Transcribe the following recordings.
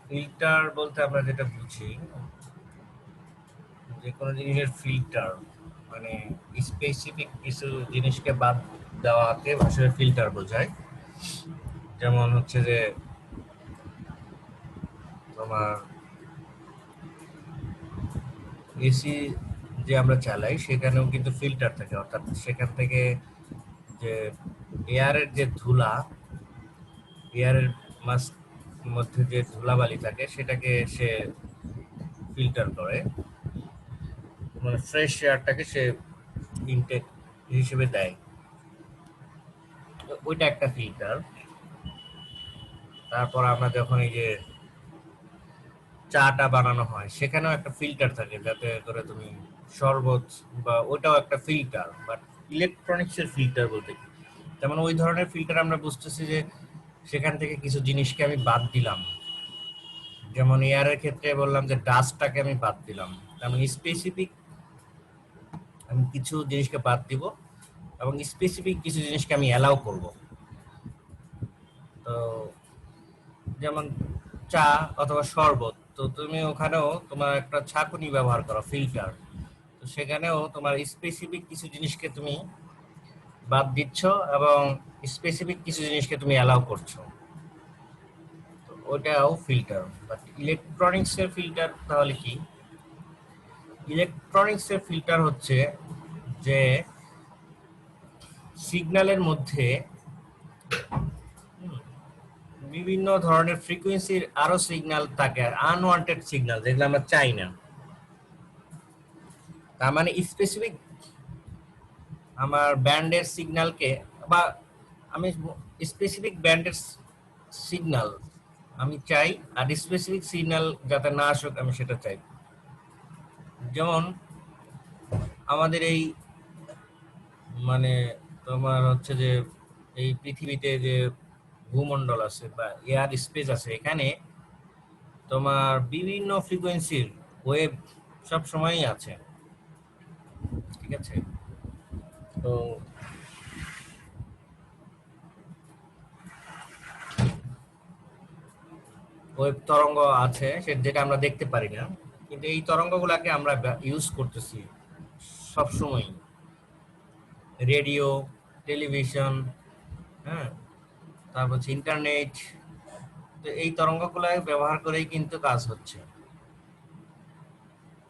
Filter বলতে আমরা যেটা বুঝি, যে কোনো জিনিসের ফিল্টার মানে স্পেসিফিক কিছু জিনিসকে বাদ দেওয়াকে আসলে ফিল্টার বোঝায়। যেমন হচ্ছে যে তোমার এসি যে আমরা চালাই সেখানেও কিন্তু ফিল্টার থাকে, অর্থাৎ সেখান থেকে যে এয়ারের যে ধুলা, এয়ারের মাস মধ্যে যে ধুলাবালি থাকে সেটাকে সে ফিল্টার করে, মানে ফ্রেশ এয়ারটাকে সে ইনটেক হিসেবে দেয়। তো ওইটা একটা ফিল্টার। তারপর আমরা যখন এই যে চাটা বানানো হয় সেখানেও একটা ফিল্টার থাকে, যাতে করে তুমি শরবত, বা ওইটাও একটা ফিল্টার। বাট ইলেকট্রনিক্সের ফিল্টার বলতে কি, যেমন ওই ধরনের ফিল্টার আমরা বুঝতেছি যে সেখান থেকে কিছু জিনিসকে আমি বাদ দিলাম। যেমন এয়ারের ক্ষেত্রে বললাম যে ডাস্টটাকে আমি বাদ দিলাম, তেমন স্পেসিফিক আমি কিছু জিনিসকে বাদ দিব এবং স্পেসিফিক কিছু জিনিসকে আমি অ্যালাউ করব। তো যেমন চা অথবা শরবত, তো তুমি ওখানেও তোমার একটা ছাঁকুনি ব্যবহার করো, ফিল্টার। তো সেখানেও তোমার স্পেসিফিক কিছু জিনিসকে তুমি বাদ দিচ্ছ এবং স্পেসিফিক কিছু জিনিসকে তুমি অ্যালাউ করছো। তো ওটাও ফিল্টার। বাট ইলেকট্রনিক্সের ফিল্টার তাহলে কি? ইলেকট্রনিক্সের ফিল্টার হচ্ছে যে সিগন্যালের মধ্যে বিভিন্ন ধরনের ফ্রিকোয়েন্সির আরো সিগন্যাল থাকে, আনওয়ান্টেড সিগন্যাল যেগুলো আমরা চাই না। তার মানে স্পেসিফিক আমার ব্যান্ডের সিগন্যালকে, বা আমি স্পেসিফিক ব্যান্ডের সিগন্যাল আমি চাই, আর স্পেসিফিক সিগন্যাল যাতে না আসুক আমি সেটা চাই। যেমন আমাদের এই মানে তোমার হচ্ছে যে এই পৃথিবীতে যে ভূমণ্ডল আছে বা এয়ার স্পেস আছে, এখানে তোমার বিভিন্ন ফ্রিকোয়েন্সির ওয়েভ সব সময়ই আছে, ঠিক আছে? তো ওয়েব তরঙ্গ আছে যেটা আমরা দেখতে পারি না, কিন্তু এই তরঙ্গগুলোকে আমরা ইউজ করতেছি সবসময়। রেডিও, টেলিভিশন, হ্যাঁ, তারপর হচ্ছে ইন্টারনেট। তো এই তরঙ্গগুলো ব্যবহার করেই কিন্তু কাজ হচ্ছে।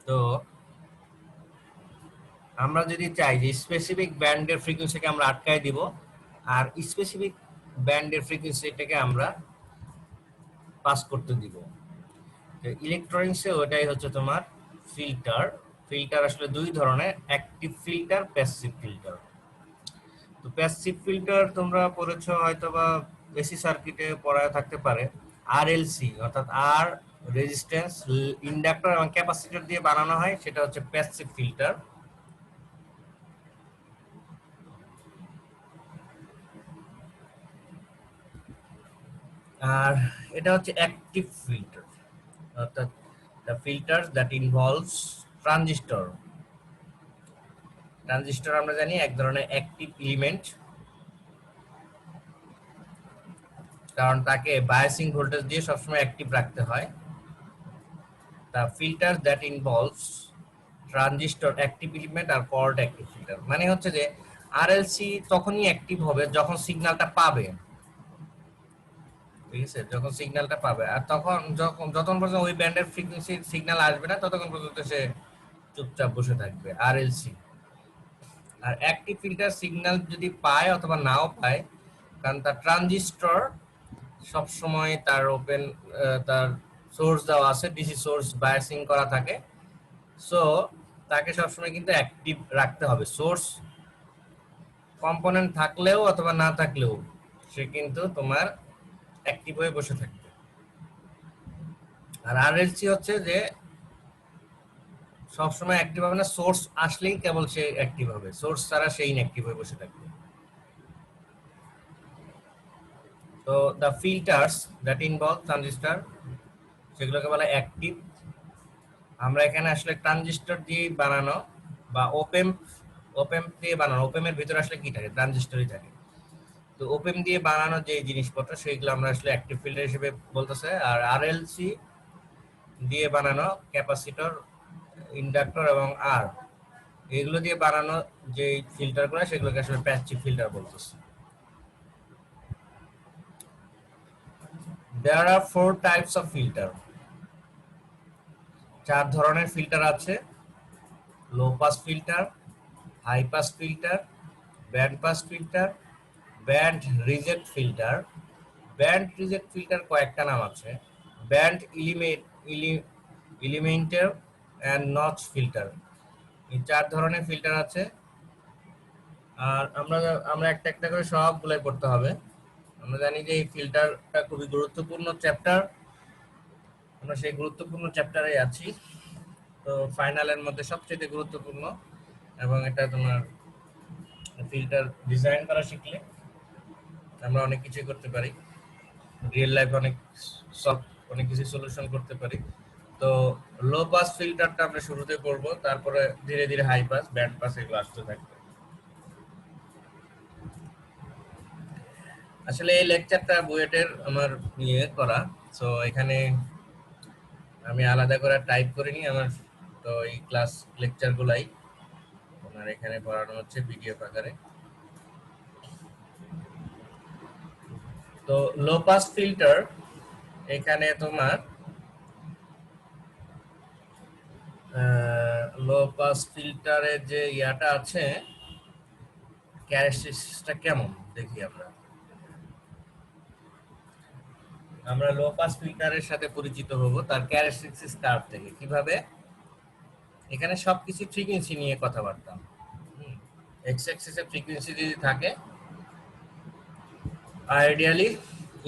তো আমরা যদি চাই যে স্পেসিফিক ব্যান্ডের ফ্রিকোয়েন্সিকে আমরা আটকায় দিব, আর স্পেসিফিক ব্যান্ডের ফ্রিকোয়েন্সিটাকে আমরা পাস করতে দিব। ইলেকট্রনিক্সে ওটাই হচ্ছে তোমার ফিল্টার। ফিল্টার আসলে দুই ধরনের, অ্যাক্টিভ ফিল্টার, প্যাসিভ ফিল্টার। তো প্যাসিভ ফিল্টার তোমরা পড়েছো হয়তো বা এসি সার্কিটে পড়ায় থাকতে পারে। আরএলসি অর্থাৎ আর রেজিস্ট্যান্স, ইন্ডাক্টর এবং ক্যাপাসিটর দিয়ে বানানো হয়, সেটা হচ্ছে প্যাসিভ ফিল্টার। আর এটা হচ্ছে অ্যাক্টিভ ফিল্টার, অর্থাৎ the filter that involves transistor. Transistor আমরা জানি এক ধরনের অ্যাক্টিভ এলিমেন্ট, কারণ তাকে বায়াসিং ভোল্টেজ দিয়ে সবসময় অ্যাক্টিভ রাখতে হয়। The filter that involves transistor active element are called active filter. মানে হচ্ছে যে আরএলসি তখনই অ্যাক্টিভ হবে যখন সিগন্যালটা পাবে, ঠিক আছে? যখন সিগন্যালটা পাবে, আর তখন যতক্ষণ পর্যন্ত ওই ব্যান্ডের ফ্রিকোয়েন্সি সিগন্যাল আসবে না ততক্ষণ পর্যন্ত সে চুপচাপ বসে থাকবে, আরএলসি। আর অ্যাক্টিভ ফিল্টার সিগন্যাল যদি পায় অথবা নাও পায়, কারণ তার ট্রানজিস্টর সব সময় তার ওপেন, তার সোর্স দেওয়া আছে, ডিসি সোর্স বায়াসিং করা থাকে। সো তাকে সবসময় কিন্তু অ্যাক্টিভ রাখতে হবে, সোর্স কম্পোনেন্ট থাকলেও অথবা না থাকলেও সে কিন্তু তোমার অ্যাক্টিভ হয়ে বসে থাকবে। আর আরএলসি হচ্ছে যে সবসময় অ্যাক্টিভ হবে না, সোর্স আসলেই কেবল সে অ্যাক্টিভ হবে, সোর্স ছাড়া সেই ইনঅ্যাক্টিভ হয়ে বসে থাকবে। তো the filters that involve transistor, সেগুলোকে বলা অ্যাক্টিভ। আমরা এখানে আসলে ট্রানজিস্টর দিয়ে বানানো বা ওপেম, ওপেম দিয়ে বানানো। ওপেমের ভিতরে আসলে কি থাকে? ট্রানজিস্টরই থাকে। তো ওপেন দিয়ে বানানো যে জিনিসপত্র সেগুলো আমরা আসলে অ্যাক্টিভ ফিল্টার হিসেবে বলতেছে। আর আরএলসি দিয়ে বানানো ক্যাপাসিটর, ইন্ডাক্টর এবং আর এগুলো দিয়ে বানানো যে ফিল্টারগুলো সেগুলোকে আসলে প্যাসিভ ফিল্টার বলতেছে। There are four types of filter. 4 ধরনের ফিল্টার আছে: low pass filter, high pass filter, band pass filter, band reject filter. Band reject filter কয়েকটা নাম আছে: band eliminator and notch filter. এই 4 ধরনের ফিল্টার আছে। আর আমরা আমরা একটা একটা করে সবগুলাই পড়তে হবে। আমরা জানি যে এই ফিল্টারটা খুবই গুরুত্বপূর্ণ চ্যাপ্টার, আমরা সেই গুরুত্বপূর্ণ চ্যাপ্টারে আছি। তো ফাইনালের মধ্যে সবচেয়ে গুরুত্বপূর্ণ, এবং এটা তোমার ফিল্টার ডিজাইন করা শিখলে আমরা অনেক কিছু করতে পারি, রিয়েল লাইফ অনেক কিছু সলিউশন করতে পারি। তো লো পাস ফিল্টারটা আমরা শুরুতে করব, তারপরে ধীরে ধীরে হাই পাস, ব্যান্ড পাস এগুলো আসতে থাকবে। আসলে এই লেকচারটা বুয়েটের আমার নিয়ে করা, তো এখানে আমি আলাদা করে টাইপ করিনি আমার। তো এই ক্লাস লেকচার গুলাই আপনার এখানে পড়ানো হচ্ছে পিডিএফ আকারে। তো লো পাস ফিল্টার, এখানে তোমার লো পাস ফিল্টারের যে ইয়াটা আছে, ক্যারেক্টারিস্টিক্সটা কেমন দেখি আমরা। আমরা লো পাস ফিল্টারের সাথে পরিচিত হব তার ক্যারেক্টারিস্টিক্স কার্ভ থেকে। কিভাবে? এখানে সবকিছু ফ্রিকোয়েন্সি নিয়ে কথাবার্তা। এক্স অ্যাক্সিসে ফ্রিকোয়েন্সি যদি থাকে, ideally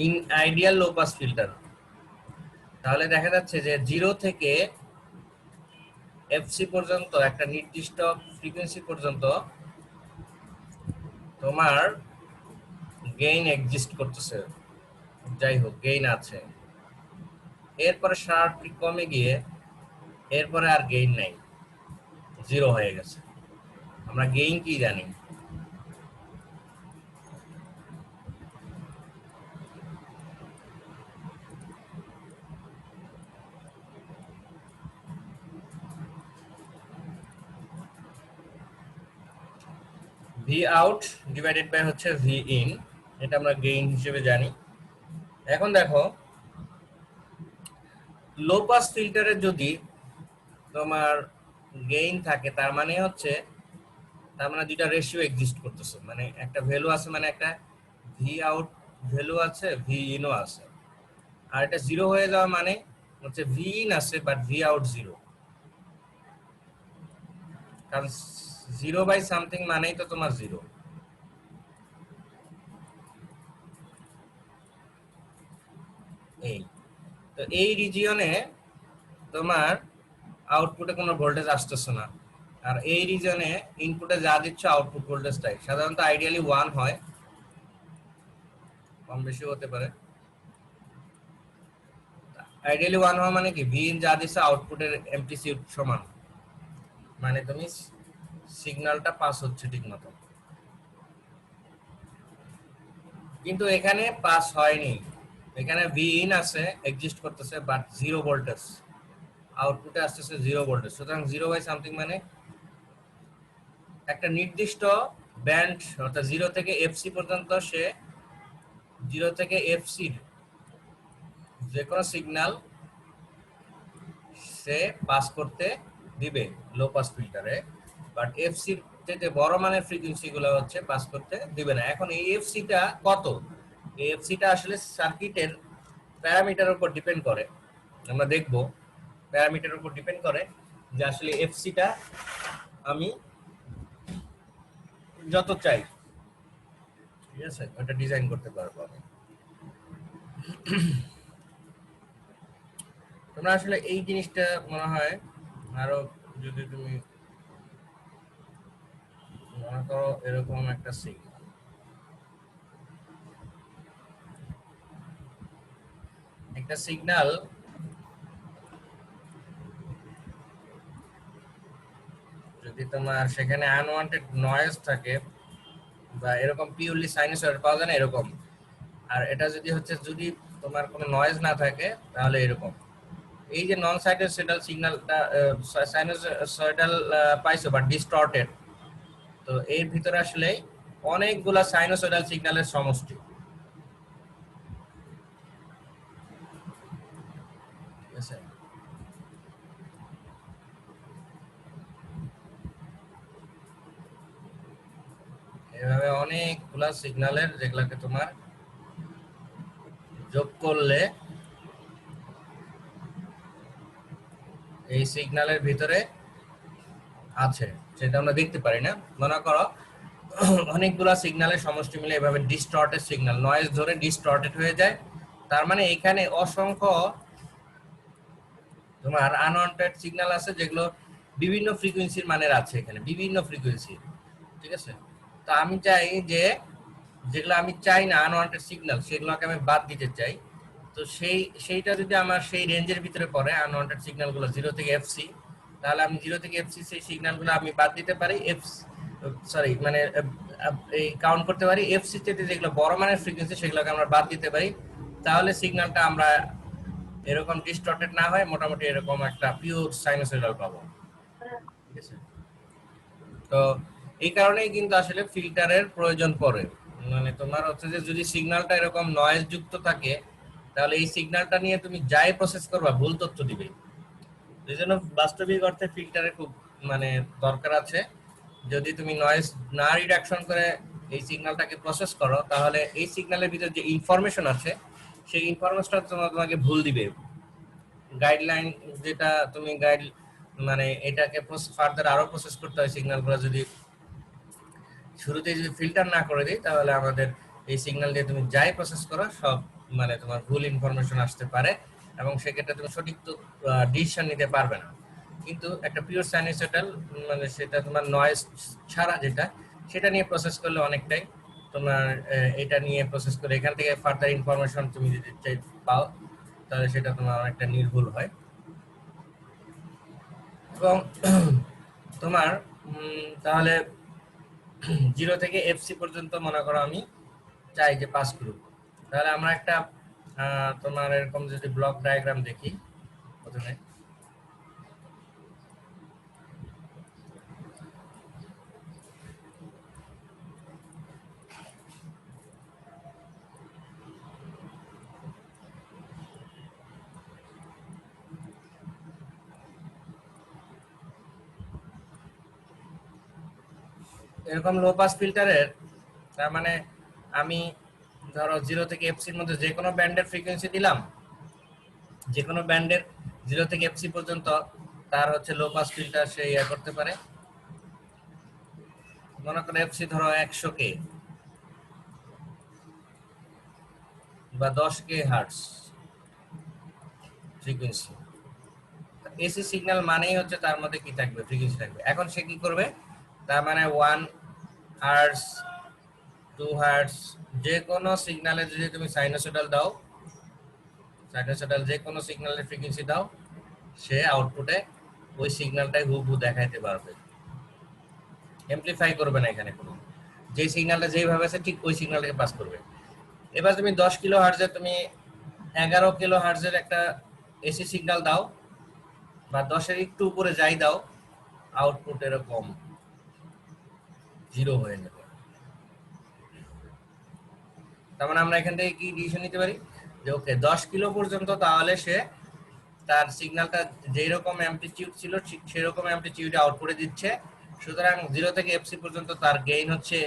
in ideal low pass filter, তাহলে দেখা যাচ্ছে যে 0 থেকে এফসি পর্যন্ত একটা নির্দিষ্ট ফ্রিকোয়েন্সি পর্যন্ত তোমার গেইন এক্সিস্ট করতেছে, যাই হোক গেইন আছে। এরপরে শার্পলি কমে গিয়ে এরপরে আর গেইন নাই, 0 হয়ে গেছে। আমরা গেইন কি জানি? ভি আউট ডিভাইডেড বাই হচ্ছে ভি ইন, এটা আমরা গেইন হিসেবে জানি। এখন দেখো, লো পাস ফিল্টারে যদি তোমার গেইন থাকে, তার মানে হচ্ছে দুইটা রেশিও এক্সিস্ট করতেছে, মানে একটা ভ্যালু আছে, মানে একটা ভি আউট ভ্যালু আছে, ভি ইনও আছে। আর এটা 0 হয়ে যাওয়া মানে হচ্ছে ভি ইন আছে বাট ভি আউট 0, কারণ 0 বাই সামথিং মানেই তো তোমার 0। এই তো এই রিজিয়নে তোমার আউটপুটে কোনো ভোল্টেজ আসতেছে না, আর এই রিজনে ইনপুটে যা দিচ্ছ আউটপুট ভোল্টেজটাই সাধারণত আইডিয়ালি 1 হয়, কম বেশি হতে পারে। আইডিয়ালি 1 হওয়া মানে কি, ভি ইন যা দিচ্ছে আউটপুটের অ্যামপ্লিটিউড সমান, মানে তুমি সিগন্যালটা পাস হচ্ছে ঠিক মতো। কিন্তু এখানে পাস হয়নি, এখানে ভি ইন আছে, এক্সিস্ট করতেছে, বাট 0 ভোল্টেজ, আউটপুটে আসতেছে 0 ভোল্টেজ। সুতরাং 0 বাই সামথিং মানে একটা নির্দিষ্ট ব্যান্ড, অর্থাৎ 0 থেকে এফসি পর্যন্ত, সে 0 থেকে এফসি যে কোনো সিগন্যাল সে পাস করতে দিবে লো পাস ফিল্টারে, বাট এফসির যে বড় মানের ফ্রিকোয়েন্সি গুলো হচ্ছে পাস করতে দিবে না। এখন এই এফসিটা কত? এই এফসিটা আসলে সার্কিটের প্যারামিটারের উপর ডিপেন্ড করে। আমরা দেখব প্যারামিটারের উপর ডিপেন্ড করে যে আসলে এফসিটা আমি যত চাই, ঠিক আছে, ওটা ডিজাইন করতে পারবো আমি। তোমরা আসলে এই জিনিসটা মনে হয় আরো, যদি তুমি মনে করো এরকম একটা সিগন্যাল যদি তোমার সেখানে আনওয়ান্টেড নয়েজ থাকে, বা এরকম পিওরলি সাইনোসয়েড পাওয়া যায় না এরকম। আর এটা যদি হচ্ছে যদি তোমার কোনো নয়েজ না থাকে তাহলে এরকম। এই যে নন সাইনোসয়েডাল সিগন্যালটা সাইনোসয়েডাল পাইছো বা ডিস্টর্টেড, তো এর ভিতরে আসলে অনেকগুলা সাইনোসয়েডাল সিগন্যালের সমষ্টি, ঠিক আছে? এভাবে অনেকগুলা সিগন্যালের যেগুলাকে তোমার যোগ করলে এই সিগন্যালের ভিতরে আছে, সেটা আমরা দেখতে পারি না। মনে করো অনেকগুলা সিগন্যালের সমষ্টি মিলে এভাবে ডিস্টর্টেড সিগন্যাল, নয়েজ ধরে ডিস্টর্টেড হয়ে যায়। তার মানে এখানে অসংখ্য তোমার আনওয়ান্টেড সিগন্যাল আছে যেগুলো বিভিন্ন ফ্রিকোয়েন্সির মানের আছে, এখানে বিভিন্ন ফ্রিকোয়েন্সি, ঠিক আছে? তো আমি চাই যে যেগুলো আমি চাই না আনওয়ান্টেড সিগন্যাল সেগুলোকে আমি বাদ দিতে চাই। তো সেইটা যদি আমার সেই রেঞ্জের ভিতরে পড়ে আনওয়ান্টেড সিগন্যালগুলো 0 থেকে এফসি, তাহলে আমি 0 থেকে এফসি সেই সিগন্যালগুলো আমি বাদ দিতে পারি। সরি মানে এই কাউন্ট করতে পারি। এফসি তে যেগুলো বড় মানের ফ্রিকোয়েন্সি সেগুলোকে আমরা বাদ দিতে পারি। তাহলে সিগন্যালটা আমরা এরকম ডিস্টর্টেড না হয় মোটামুটি এরকম একটা পিওর সাইনোসয়েডাল পাবো, ঠিক আছে? তো এই কারণেই কিন্তু আসলে ফিল্টারের প্রয়োজন পড়ে। মানে তোমার হচ্ছে যে যদি সিগন্যালটা এরকম নয়েজ যুক্ত থাকে তাহলে এই সিগন্যালটা নিয়ে তুমি যাই প্রসেস করবা ভুল তথ্য দিবে। এই জন্য বাস্তবিক অর্থে ফিল্টারের খুব মানে দরকার আছে। যদি তুমি নয়েজ না রিডাকশন করে এই সিগন্যালটাকে প্রসেস করো তাহলে এই সিগন্যালের ভিতরে যে ইনফরমেশন আছে সেই ইনফরমেশনটা তোমাকে ভুল দিবে। গাইডলাইন যেটা তুমি গাইড মানে এটাকে ফার্দার আরো প্রসেস করতে হয় সিগন্যালগুলো যদি শুরুতেই যদি ফিল্টার না করে দিই তাহলে আমাদের এই সিগন্যাল দিয়ে তুমি যাই প্রসেস করো সব মানে তোমার ভুল ইনফরমেশন আসতে পারে এবং সেক্ষেত্রে তুমি সঠিক ডিসিশন নিতে পারবে না। কিন্তু একটা পিওর সাইনোসয়েডাল মানে সেটা তোমার নয়েজ ছাড়া যেটা সেটা নিয়ে প্রসেস করলে অনেকটাই তোমার এটা নিয়ে প্রসেস করে এখান থেকে ফার্দার ইনফরমেশন তুমি যদি পাও তাহলে সেটা তোমার অনেকটা নির্ভুল হয়। এবং তোমার তাহলে 0 থেকে এফসি পর্যন্ত মনে করো আমি চাই যে পাস করুক। তাহলে আমরা একটা তোমার এরকম যদি ব্লক ডায়াগ্রাম দেখি প্রথমে, এরকম লো পাস ফিল্টারের তার মানে আমি ধরো 0 থেকে এফসির মধ্যে যে কোনো ব্যান্ডের ফ্রিকোয়েন্সি দিলাম, যে কোনো ব্যান্ডের 0 থেকে এফসি পর্যন্ত তার হচ্ছে লো পাস ফিল্টার সে ইয়ে করতে পারে। মনে করো এফসি ধরো 100K বা 10K hertz frequency. AC signal মানেই হচ্ছে তার মধ্যে কি থাকবে, ফ্রিকোয়েন্সি থাকবে। এখন সে কি করবে, তার মানে 1 হার্টস 2 হার্টস যে কোনো সিগন্যালে যদি তুমি সাইনোসয়েডাল দাও, সাইনোসয়েডাল যে কোনো সিগন্যালের ফ্রিকোয়েন্সি দাও, সে আউটপুটে ওই সিগন্যালটাই হুবহু দেখাইতে পারবে, এমপ্লিফাই করবে না এখানে কোনো। যে সিগন্যালটা যেইভাবে আছে ঠিক ওই সিগন্যালটাকে পাস করবে। এবার তুমি 10 কিলো হার্টজে তুমি 11 কিলো হার্টজের একটা এসি সিগন্যাল দাও বা 10-এর একটু উপরে যাই দাও, আউটপুট এরকম জিরো হয়ে যাবে। তার মানে আমরা এখান থেকে কি ডিসিশন নিতে পারি যে ওকে 10 কিলো পর্যন্ত তাহলে সে তার সিগন্যালটা যেই রকম অ্যামপ্লিটিউড ছিল ঠিক সেরকম অ্যামপ্লিটিউডে আউটপুটে দিচ্ছে। সুতরাং 0 থেকে এফসি পর্যন্ত তার গেইন হচ্ছে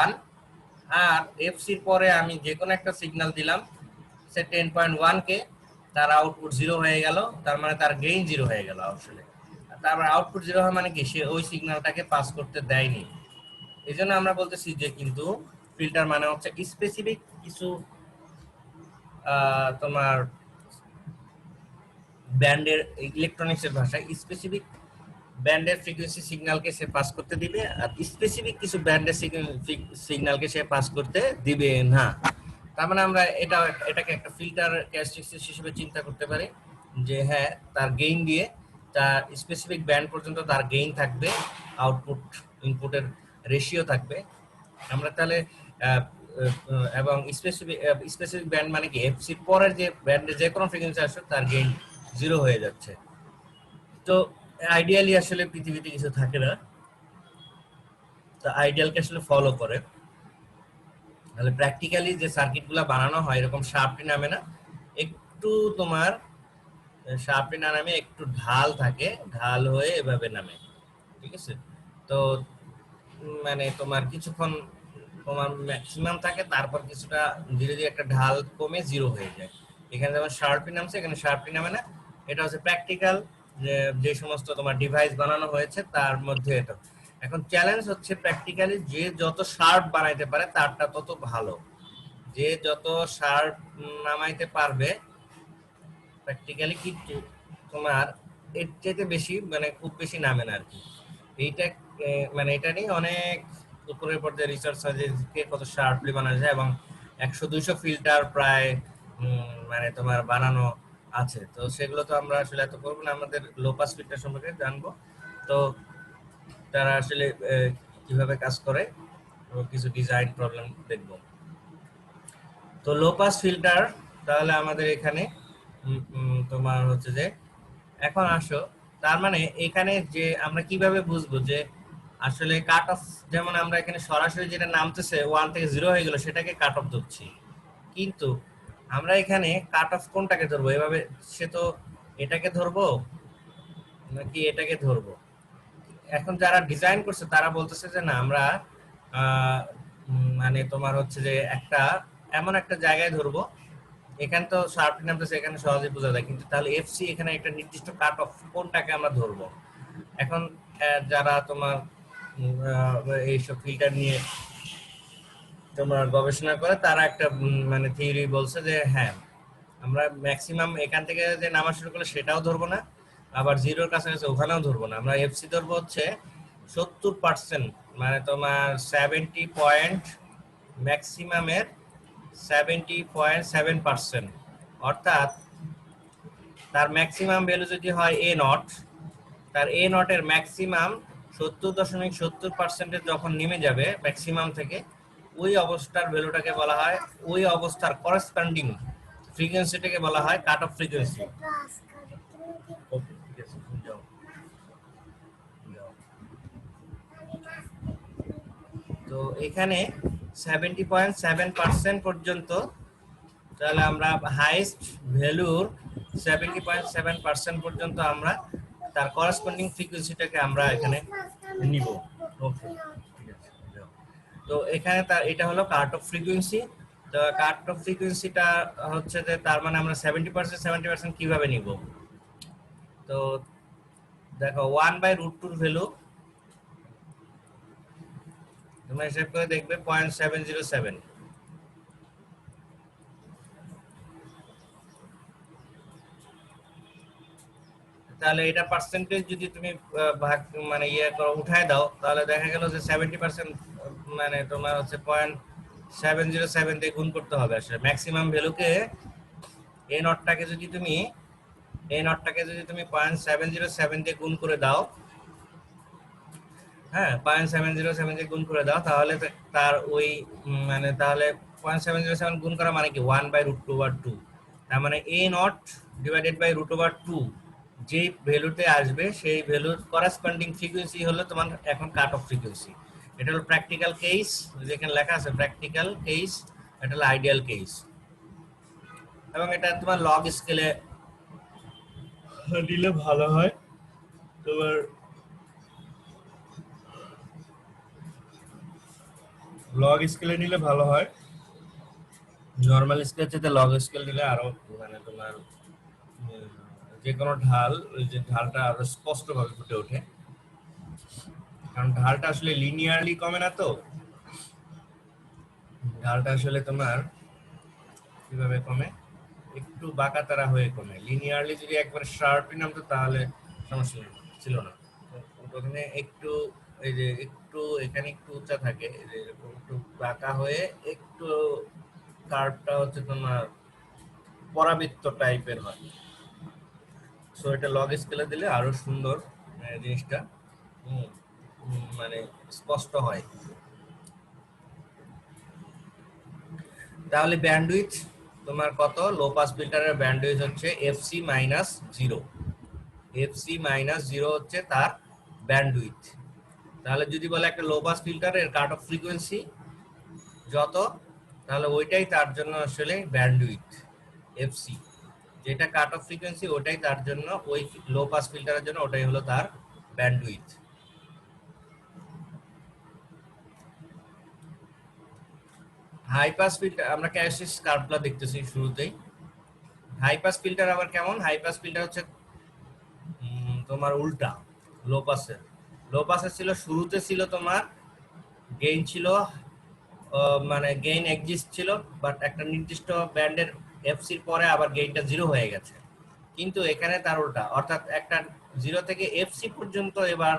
1, আর এফসির পরে আমি যে কোনো একটা সিগন্যাল দিলাম সে 10.1K, তার আউটপুট 0 হয়ে গেল, তার মানে তার গেইন 0 হয়ে গেল আসলে। তারপর আউটপুট 0 হয় মানে কি সে ওই সিগন্যালটাকে পাস করতে দেয়নি। এই জন্য আমরা বলতেছি যে কিন্তু ফিল্টার মানে হচ্ছে স্পেসিফিক কিছু তোমার ব্যান্ডের ইলেকট্রনিক্সের ভাষায় স্পেসিফিক ব্যান্ডের ফ্রিকোয়েন্সি সিগন্যালকে সে পাস করতে দিবে, আর স্পেসিফিক কিছু ব্যান্ডের সিগন্যালকে সে পাস করতে দিবে না। তার মানে আমরা এটাকে একটা ফিল্টার ক্যারেক্টারিস্টিক্স হিসেবে চিন্তা করতে পারি যে হ্যাঁ তার গেইন দিয়ে তার স্পেসিফিক ব্যান্ড পর্যন্ত তার গেইন থাকবে, আউটপুট ইনপুটের রেশিও থাকবে, আমরা তাহলে এবং স্পেসিফিক স্পেসিফিক ব্যান্ড মানে কি এফসি পরের যে ব্যান্ডের যে কোনো ফ্রিকোয়েন্সি আসে তার গেইন 0 হয়ে যাচ্ছে। তো আইডিয়ালি আসলে পৃথিবীতে কিছু থাকে না, তো আইডিয়ালকে আসলে ফলো করে। তাহলে প্র্যাকটিক্যালি যে সার্কিটগুলো বানানো হয় এরকম শার্পটি নামে না, একটু তোমার শার্পটি না নামে একটু ঢাল থাকে, ঢাল হয়ে এভাবে নামে, ঠিক আছে। তো মানে তোমার কিছুক্ষণ তোমার ম্যাক্সিমাম থাকে, তারপর কিছুটা ধীরে ধীরে একটা ঢাল কমে 0 হয়ে যায়। এখানে যেমন শার্পি নামছে, এখানে শার্পি নামে না। এটা হচ্ছে প্র্যাকটিক্যাল যে সমস্ত তোমার ডিভাইস বানানো হয়েছে তার মধ্যে এটা। এখন চ্যালেঞ্জ হচ্ছে প্র্যাকটিক্যালি যে যত শার্প বানাইতে পারে তারটা তত ভালো, যে যত শার্প নামাইতে পারবে প্র্যাকটিক্যালি কি তোমার এর চাইতে বেশি মানে খুব বেশি নামে না আর কি। এইটা মানে এটা নিয়ে অনেক উপরের পর্যায়ে রিসার্চ হয় যে কে কত শার্পলি বানানো যায়, এবং 100-200 ফিল্টার প্রায় মানে তোমার বানানো আছে। তো সেগুলো তো আমরা আসলে এত করবো না, আমাদের লো পাস ফিল্টার সম্পর্কে জানবো। তো তারা আসলে কিভাবে কাজ করে কিছু ডিজাইন প্রবলেম দেখবো। তো লো পাস ফিল্টার তাহলে আমাদের এখানে তোমার হচ্ছে যে এখন আসো, তার মানে এখানে যে আমরা কিভাবে বুঝবো যে আসলে কাট অফ, যেমন আমরা এখানে সরাসরি যেটা নামতেছে 1 থেকে 0 হয়ে গেল সেটাকে কাট অফ ধরছি, কিন্তু আমরা এখানে কাট অফ কোনটাকে ধরবো এভাবে, সে তো এটাকে ধরবো নাকি এটাকে ধরবো। এখন যারা ডিজাইন করছে তারা বলতেছে যে না আমরা মানে তোমার হচ্ছে যে একটা এমন একটা জায়গায় ধরবো, এখানে তো শার্প নামতেছে এখানে সহজে বোঝা যায়, কিন্তু তাহলে এফসি এখানে একটা নির্দিষ্ট কাট অফ কোনটাকে আমরা ধরবো। এখন যারা তোমার এইসব ফিল্টার নিয়ে তোমার গবেষণা করে তারা একটা মানে থিওরি বলছে যে হ্যাঁ আমরা ম্যাক্সিমাম এখান থেকে যে নামা শুরু করলে সেটাও ধরবো না, আবার জিরোর কাছাকাছি ওখানেও ধরবো না, আমরা এফসি ধরবো হচ্ছে 70%, মানে তোমার 70 পয়েন্ট, ম্যাক্সিমামের 70.7%, অর্থাৎ তার ম্যাক্সিমাম ভ্যালু যদি হয় এ নট, তার এ নটের ম্যাক্সিমাম 70.70%-এ যখন নেমে যাবে ম্যাক্সিমাম থেকে, ওই অবস্থার ভ্যালুটাকে বলা হয়, ওই অবস্থার করেসপন্ডিং ফ্রিকোয়েন্সিটাকে বলা হয় কাট অফ ফ্রিকোয়েন্সি। তো এখানে 70.7% পর্যন্ত, তাহলে আমরা হাইস্ট ভ্যালুর 70.7% পর্যন্ত আমরা তার করেসপন্ডিং ফ্রিকোয়েন্সিটাকে আমরা এখানে নিব। ওকে, ঠিক আছে। তো এখানে তার এটা হলো কাট অফ ফ্রিকোয়েন্সি। তো কাট অফ ফ্রিকোয়েন্সিটা হচ্ছে যে তার মানে আমরা 70% কিভাবে নিব। তো দেখো 1/√2 ভ্যালু তোমরা হিসাব করে দেখবে 0.707, তাহলে এটা পার্সেন্টেজ যদি তুমি ভাগ মানে ইয়ে করো উঠায় দাও, তাহলে দেখা গেল যে 70% মানে তোমার হচ্ছে 0.707 দিয়ে গুণ করতে হবে আসলে ম্যাক্সিমাম ভ্যালুকে। এ নটটাকে যদি তুমি 0.707 দিয়ে গুণ করে দাও, হ্যাঁ 0.707 দিয়ে গুণ করে দাও, তাহলে তার ওই মানে তাহলে 0.707 গুণ করা মানে কি 1/√2/2, তার মানে এ নট ডিভাইডেড বাই √2, যে ভ্যালুতে আসবে সেই ভ্যালুর করেসপন্ডিং ফ্রিকোয়েন্সি হলো তোমার এখন কাট অফ ফ্রিকোয়েন্সি। এটা হলো প্র্যাকটিক্যাল কেস, যেখানে লেখা আছে প্র্যাকটিক্যাল কেস, এটা হলো আইডিয়াল কেস, এবং এটা তোমার লগ স্কেলে দিলে ভালো হয়। তোমার লগ স্কেলে নিলে ভালো হয়, নরমাল স্কেল থেকে লগ স্কেল নিলে আরো মানে তোমার যে কোনো ঢাল, ওই যে ঢালটা আরো স্পষ্টভাবে ফুটে ওঠে, কারণ ঢালটা আসলে লিনিয়ারলি কমে না, তো ঢালটা আসলে তোমার কিভাবে কমে, একটু বাঁকাতারা হয়ে কমে। লিনিয়ারলি যদি একবারে শার্পই নামতো তাহলে সমস্যা ছিল না। প্রথমে একটু এই যে একটু এখানে একটু উঁচা থাকে, এই যে এরকম একটু বাঁকা হয়ে একটু কার্ভটা হচ্ছে তোমার পরাবৃত্ত টাইপের হয়। সো এটা লগ স্কেলে দিলে আরো সুন্দর জিনিসটা মানে স্পষ্ট হয়। তাহলে ব্যান্ডউইথ তোমার কত? লো পাস ফিল্টারের ব্যান্ডউইথ হচ্ছে FC minus zero. FC minus zero হচ্ছে তার ব্যান্ডউইথ। তাহলে যদি বলে একটা লো পাস ফিল্টারের কাট অফ ফ্রিকোয়েন্সি যত, তাহলে ওইটাই তার জন্য আসলে ব্যান্ডউইথ এফসি। যেটা কাট অফ ফ্রিকোয়েন্সি ওটাই তার জন্য, ওই লো পাস ফিল্টারের জন্য ওটাই হলো তার ব্যান্ডউইথ। হাই পাস ফিল্টার আমরা ক্যারেক্টারিস্টিক্স কার্ভটা দেখতেছি শুরুতেই। হাই পাস ফিল্টার আবার কেমন? হাই পাস ফিল্টার হচ্ছে তোমার উল্টা লো পাসের। লো পাসের ছিল শুরুতে ছিল তোমার গেইন ছিল মানে গেইন এক্সিস্ট ছিল, বাট একটা নির্দিষ্ট ব্যান্ডের এফসির পরে আবার গেইনটা জিরো হয়ে গেছে। কিন্তু এখানে তার উল্টা, অর্থাৎ একটা জিরো থেকে এফসি পর্যন্ত এবার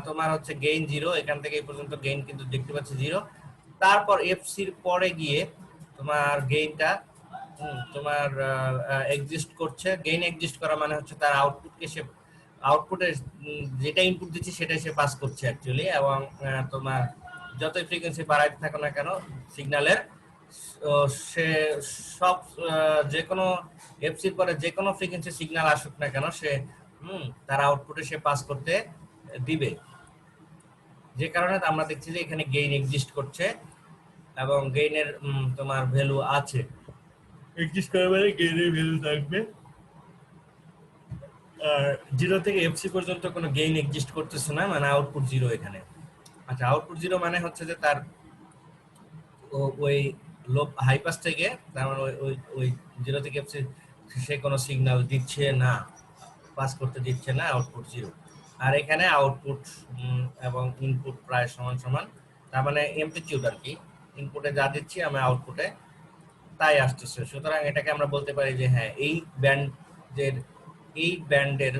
তোমার হচ্ছে গেইন জিরো, এখান থেকে এই পর্যন্ত গেইন কিন্তু দেখতে পাচ্ছি জিরো। তারপর এফসির পরে গিয়ে তোমার গেইনটা তোমার এক্সিস্ট করছে। গেইন এক্সিস্ট করা মানে হচ্ছে তার আউটপুটকে সে আউটপুটে যেটা ইনপুট দিচ্ছে সেটাই সে পাস করছে অ্যাকচুয়ালি। এবং তোমার যতই ফ্রিকোয়েন্সি বাড়াইতে থাকো না কেন সিগন্যালের, সে সব যে কোনো এফসির পরে যে কোনো ফ্রিকোয়েন্সি সিগন্যাল আসুক না কেন সে তার আউটপুটে সে পাস করতে দিবে। যে কারণে আমরা দেখছি যে এখানে গেইন এক্সিস্ট করছে এবং গেইনের তোমার ভ্যালু আছে। এক্সিস্ট করে মানে গেইনের ভ্যালু থাকবে। আর জিরো থেকে এফসি পর্যন্ত কোনো গেইন এক্সিস্ট করতেছে না, মানে আউটপুট জিরো এখানে। আচ্ছা, আউটপুট জিরো মানে হচ্ছে যে তার ওই লো হাই পাস থেকে, তার মানে ওই ওই জিরো থেকে এফসি সে কোনো সিগন্যাল দিচ্ছে না, পাস করতে দিচ্ছে না, আউটপুট জিরো। আর এখানে আউটপুট এবং ইনপুট প্রায় সমান সমান, তার মানে এমপ্লিটিউড আর কি, ইনপুটে যা দিচ্ছি আমি আউটপুটে তাই আসতেছে। সুতরাং এটাকে আমরা বলতে পারি যে হ্যাঁ, এই ব্যান্ডের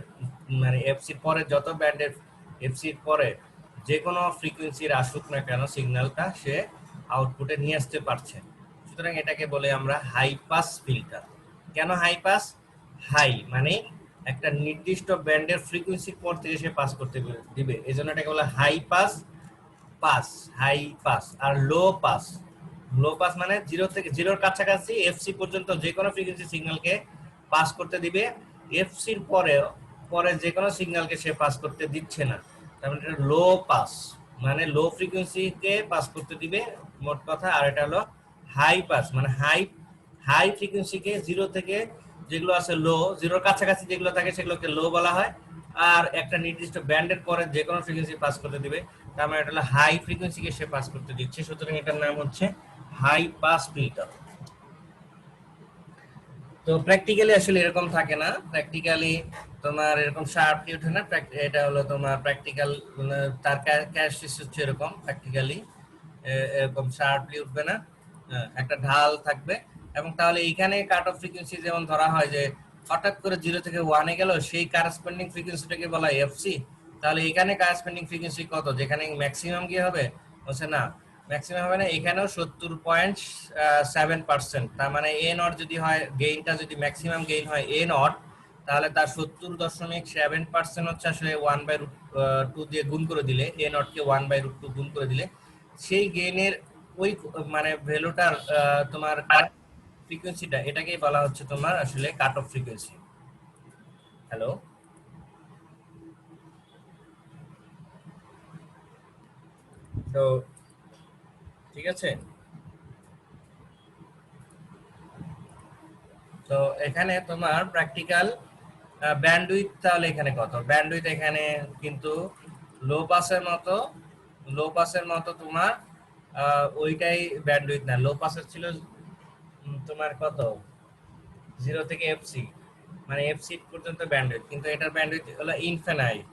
মানে এফসির পরে যত ব্যান্ডের এফসির পরে যে কোনো ফ্রিকোয়েন্সির আসুক না কেন সিগন্যালটা সে আউটপুটে নিয়ে আসতে পারছে। সুতরাং এটাকে বলে আমরা হাই পাস ফিল্টার। কেন হাই পাস? হাই মানে একটা নির্দিষ্ট ব্যান্ডের ফ্রিকোয়েন্সির পর থেকে সে পাস করতে দিবে, এই জন্য এটাকে বলে high pass pass, high pass. আর লো পাস, লো পাস মানে জিরো থেকে জিরোর কাছাকাছি এফসি পর্যন্ত যে কোনো ফ্রিকোয়েন্সি সিগন্যালকে পাস করতে দিবে, এফসির পরে পরে যে কোনো সিগন্যালকে সে পাস করতে দিচ্ছে না। তার মানে এটা লো পাস, মানে লো ফ্রিকোয়েন্সিকে পাস করতে দিবে মোট কথা। আর এটা হলো হাই পাস, মানে হাই হাই ফ্রিকোয়েন্সিকে জিরো থেকে যেগুলো আছে লো, জিরোর কাছাকাছি যেগুলো থাকে সেগুলোকে লো বলা হয়। আর একটা নির্দিষ্ট ব্যান্ডের পরে যে কোনো ফ্রিকোয়েন্সি পাস করতে দিবে, তার মানে এটা হলো হাই ফ্রিকোয়েন্সিকে সে পাস করতে দিচ্ছে। সুতরাং এটার নাম হচ্ছে হাই পাস ফিল্টার। তো প্র্যাকটিক্যালি আসলে এরকম থাকে না, প্র্যাকটিক্যালি তোমার এরকম শার্পলি ওঠে না। এটা হলো তোমার প্র্যাকটিক্যাল, তার ক্যারেক্টারিস্টিক্স হচ্ছে এরকম, প্র্যাকটিক্যালি এরকম শার্পলি উঠবে না। একটা ঢাল থাকবে। এবং তাহলে এইখানে কাট অফ ফ্রিকোয়েন্সি যেমন ধরা হয় যে হঠাৎ করে জিরো থেকে ওয়ানে গেল, সেই কারেসপন্ডিং ফ্রিকোয়েন্সিটাকে বলা হয় এফসি। তাহলে এখানে কারেসপন্ডিং ফ্রিকোয়েন্সি কত, যেখানে ম্যাক্সিমাম গিয়ে হবে? বলছে না, ম্যাক্সিমাম হবে না, এখানেও 70.7%। তার মানে এ নট যদি হয়, গেইনটা যদি ম্যাক্সিমাম গেইন হয় এ নট, তাহলে তার 70.7% হচ্ছে আসলে 1/√2 দিয়ে গুণ করে দিলে, এ নটকে 1/√2 গুণ করে দিলে সেই গেইনের ওই মানে ভ্যালুটার তোমার ফ্রিকোয়েন্সিটা, এটাকেই বলা হচ্ছে তোমার আসলে কাট অফ ফ্রিকোয়েন্সি। হ্যালো, তো ঠিক আছে। তো এখানে তোমার প্র্যাকটিক্যাল ব্যান্ডউইথ, তাহলে এখানে কত ব্যান্ডউইথ? এখানে কিন্তু লো পাসের মতো, লো পাসের মতো তোমার ওইটাই ব্যান্ডউইথ না। লো পাসের ছিল তোমার কত, জিরো থেকে এফসি, মানে এফসি পর্যন্ত ব্যান্ডউইথ, কিন্তু এটার ব্যান্ডউইথ হলো ইনফিনাইট।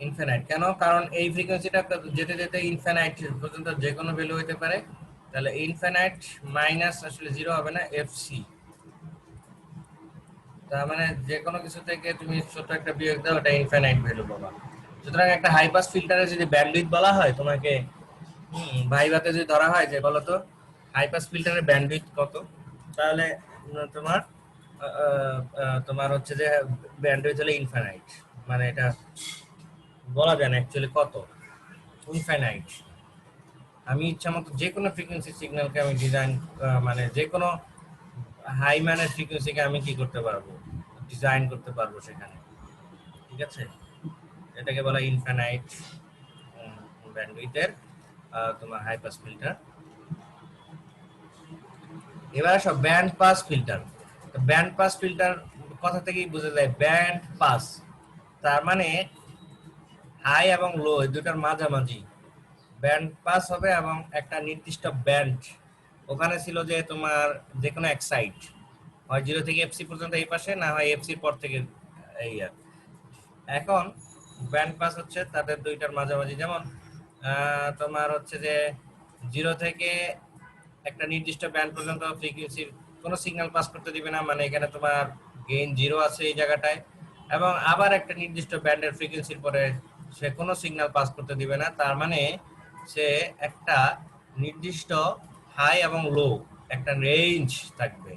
ইনফিনাইট কেন? কারণ এই ফ্রিকোয়েন্সিটা যেতে যেতে ইনফিনাইট পর্যন্ত যে কোনো ভ্যালু হতে পারে। তাহলে ইনফিনাইট মাইনাস আসলে জিরো হবে না, এফসি। তার মানে যে কোনো কিছু থেকে তুমি ছোট একটা বিয়োগ দাও, ওটা ইনফিনাইট ভ্যালু পাবা। সুতরাং একটা হাই পাস ফিল্টারে যদি ব্যান্ডউইথ বলা হয় তোমাকে, ভাইভাতে যদি ধরা হয় যে বলো তো হাই পাস ফিল্টারের ব্যান্ডউইথ কত, তাহলে তোমার তোমার হচ্ছে যে ব্যান্ডউইথ হলো ইনফিনাইট, মানে এটা বলা যায় না অ্যাকচুয়ালি কত, ইনফিনাইট। আমি ইচ্ছা মতো যে কোনো ফ্রিকোয়েন্সি সিগন্যালকে আমি ডিজাইন, মানে যে কোনো হাই মানের ফ্রিকোয়েন্সিকে আমি কি করতে পারবো, ডিজাইন করতে পারবো সেখানে। ঠিক আছে, এটাকে বলা ইনফাইনাইট ব্যান্ডউইথের তোমার হাই পাস ফিল্টার। এবার আসো band pass filter. Band pass filter কথা থেকেই বোঝা যায় ব্যান্ড পাস, তার মানে হাই এবং লো এই দুটার মাঝামাঝি ব্যান্ড পাস হবে, এবং একটা নির্দিষ্ট ব্যান্ড ওখানে ছিল যে তোমার যে কোনো এক সাইড, হয় 0 থেকে এফসি পর্যন্ত এই পাশে, না হয় এফসির পর থেকে এই আর। এখন ব্যান্ড পাস হচ্ছে তাদের দুইটার মাঝামাঝি, যেমন তোমার হচ্ছে যে 0 থেকে একটা নির্দিষ্ট ব্যান্ড পর্যন্ত ফ্রিকোয়েন্সির কোনো সিগন্যাল পাস করতে দিবে না, মানে এখানে তোমার গেইন 0 আছে এই জায়গাটায়, এবং আবার একটা নির্দিষ্ট ব্যান্ডের ফ্রিকোয়েন্সির পরে সে কোনো সিগন্যাল পাস করতে দিবে না, তার মানে সে একটা নির্দিষ্ট হাই এবং লো একটা রেঞ্জ থাকবে।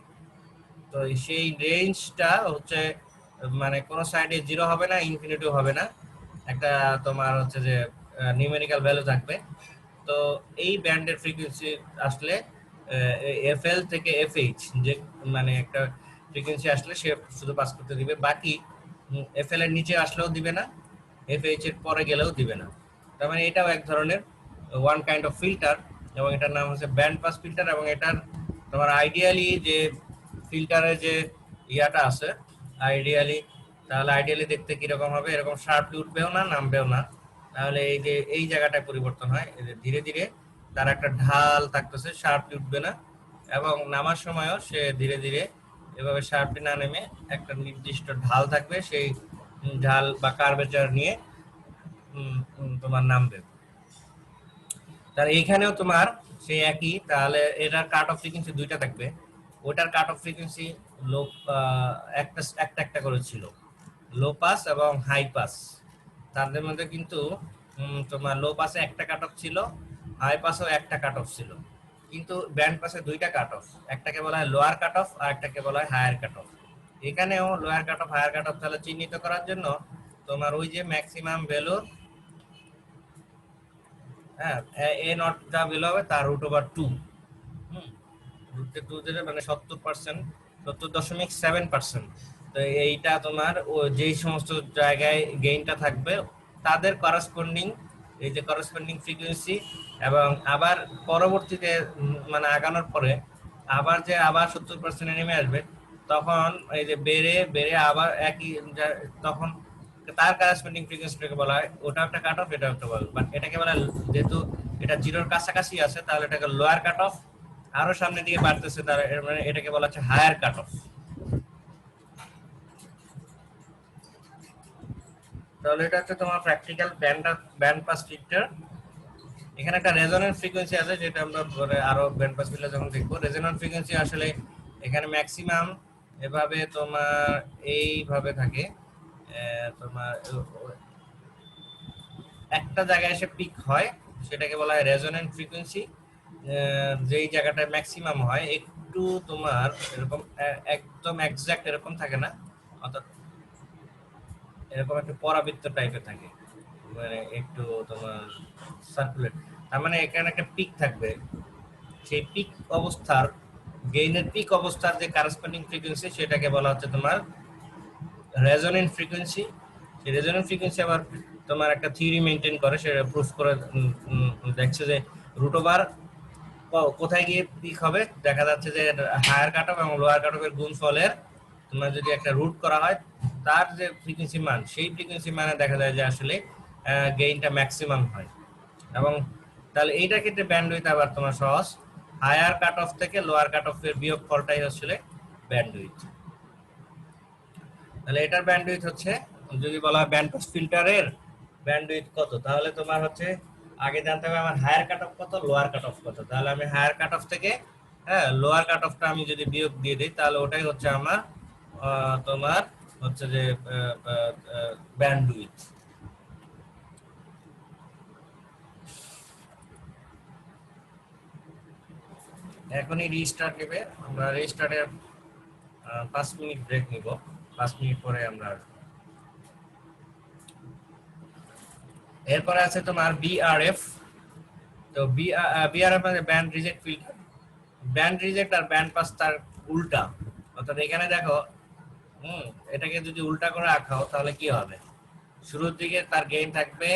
তো সেই রেঞ্জটা হচ্ছে মানে কোনো সাইডে 0 হবে না, ইনফিনিটিও হবে না, একটা তোমার হচ্ছে যে নিউমেরিক্যাল ভ্যালু থাকবে। তো এই ব্যান্ডের ফ্রিকোয়েন্সি আসলে এফএল থেকে এফএইচ, যে মানে একটা ফ্রিকোয়েন্সি আসলে সে শুধু পাস করতে দিবে, বাকি এফএল এর নিচে আসলেও দিবে না, এফএইচ এর পরে গেলেও দিবে না। তার মানে এটাও এক ধরনের ওয়ান কাইন্ড অফ ফিল্টার, এবং এটার নাম হচ্ছে ব্যান্ড পাস ফিল্টার। এবং এটার তোমার আইডিয়ালি যে ফিল্টারের যে ইয়াটা আছে আইডিয়ালি, তাহলে আইডিয়ালি দেখতে কিরকম হবে, এরকম শার্পলি উঠবেও না, নামবেও না, তাহলে এই যে এই জায়গাটায় পরিবর্তন হয়, এই যে ধীরে ধীরে তার একটা ঢাল থাকতেছে, শার্পলি উঠবে না, এবং নামার সময়ও সে ধীরে ধীরে এভাবে শার্পলি না নেমে একটা নির্দিষ্ট ঢাল থাকবে, সেই ঢাল বা কার্ভেচার নিয়ে তোমার নামবে। তাহলে এইখানেও তোমার সেই একই, তাহলে এটার কাট অফ ফ্রিকোয়েন্সি দুইটা থাকবে, ওটার কাট অফ ফ্রিকোয়েন্সি লো একটা একটা একটা করে ছিল, লো পাস এবং হাই পাস। তাদের মধ্যে কিন্তু তোমার লো পাসে একটা কাট অফ ছিল, হাই পাসেও একটা কাট অফ ছিল, কিন্তু ব্যান্ড পাসে দুইটা কাট অফ, একটাকে বলা হয় লোয়ার কাট অফ আর একটাকে বলা হয় হায়ার কাট অফ। এখানেও lower cut off higher cut off তাহলে চিহ্নিত করার জন্য তোমার ওই যে ম্যাক্সিমাম ভ্যালু, হ্যাঁ, এ নটটা ভ্যালু হবে তার রুট ওভার 2, রুট 2 দিলে মানে 70%, 70.7%। তো এইটা তোমার ও যেই সমস্ত জায়গায় গেইনটা থাকবে তাদের করেসপন্ডিং, এই যে করেসপন্ডিং ফ্রিকোয়েন্সি, এবং আবার পরবর্তীতে মানে আগানোর পরে আবার যে আবার 70% নেমে আসবে, তখন এই যে বেড়ে বেড়ে আবার একই তখন তার করেসপন্ডিং ফ্রিকোয়েন্সিটাকে বলা হয়, ওটা একটা কাট অফ, এটা একটা বল, বাট এটাকে বলা যেহেতু এটা জিরোর কাছাকাছি আছে তাহলে এটাকে লোয়ার কাট অফ, আরো সামনের দিকে বাড়তেছে তার মানে এটাকে বলা হচ্ছে হায়ার কাট অফ। তাহলে এটা হচ্ছে তোমার প্র্যাকটিক্যাল ব্যান্ড পাস ফিল্টার। এখানে একটা রেজোন্যান্স ফ্রিকোয়েন্সি আছে, যেটা আমরা পরে আরো ব্যান্ড পাস ফিল্টার যখন দেখবো। রেজোন্যান্স ফ্রিকোয়েন্সি আসলে এখানে ম্যাক্সিমাম এভাবে তোমার এইভাবে থাকে, তোমার একটা জায়গায় এসে পিক হয়, সেটাকে বলা হয় রেজোন্যান্স ফ্রিকোয়েন্সি। যেই জায়গাটায় ম্যাক্সিমাম হয় একটু তোমার এরকম একদম এক্সাক্ট এরকম থাকে না, অর্থাৎ এরকম একটা পরাবৃত্ত টাইপের থাকে, মানে একটু তোমার সার্কুলেট, তার মানে এখানে একটা পিক থাকবে, সেই পিক অবস্থার গেইনের পিক অবস্থার যে কারেসপন্ডিং ফ্রিকোয়েন্সি সেটাকে বলা হচ্ছে তোমার রেজোনেন্ট ফ্রিকোয়েন্সি। সেই রেজোনেন্ট ফ্রিকোয়েন্সি আবার তোমার একটা থিওরি মেনটেন করে, সেটা প্রুফ করে দেখছে যে রুট ওভার কোথায় গিয়ে পিক হবে, দেখা যাচ্ছে যে হায়ার কাট অফ এবং লোয়ার কাট অফের গুণফলের তোমার যদি একটা রুট করা হয়, তার যে ফ্রিকোয়েন্সি মান, সেই ফ্রিকোয়েন্সি মানে দেখা যায় যে আসলে গেইনটা ম্যাক্সিমাম হয়। এবং তাহলে এইটার ক্ষেত্রে ব্যান্ডউইথ আবার তোমার সহজ, হায়ার কাট অফ থেকে লোয়ার কাট অফ এর বিয়োগ ফলটাই আসলে ব্যান্ডউইথ। তাহলে এটার ব্যান্ডউইথ হচ্ছে, যদি বলা হয় ব্যান্ড পাস ফিল্টারের ব্যান্ডউইথ কত, তাহলে তোমার হচ্ছে আগে জানতে হবে আমার হায়ার কাট অফ কত, লোয়ার কাট অফ কত। তাহলে আমি হায়ার কাট অফ থেকে হ্যাঁ লোয়ার কাট অফটা আমি যদি বিয়োগ দিয়ে দিই, তাহলে ওটাই হচ্ছে আমার তোমার হচ্ছে যে ব্যান্ডউইথ। এখনই রিস্টার্ট নেবে, আমরা রিস্টার্টের 5 মিনিট ব্রেক নিব, 5 মিনিট পরে আমরা আসবো। এরপরে আছে তোমার বিআরএফ। তো বিআর আপনাদের band reject filter, band reject আর ব্যান্ড পাস তার উল্টা। অর্থাৎ এখানে দেখো, এটাকে যদি উল্টা করে রাখো তাহলে কি হবে, শুরুর দিকে তার গেইন থাকবে,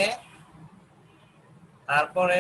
তারপরে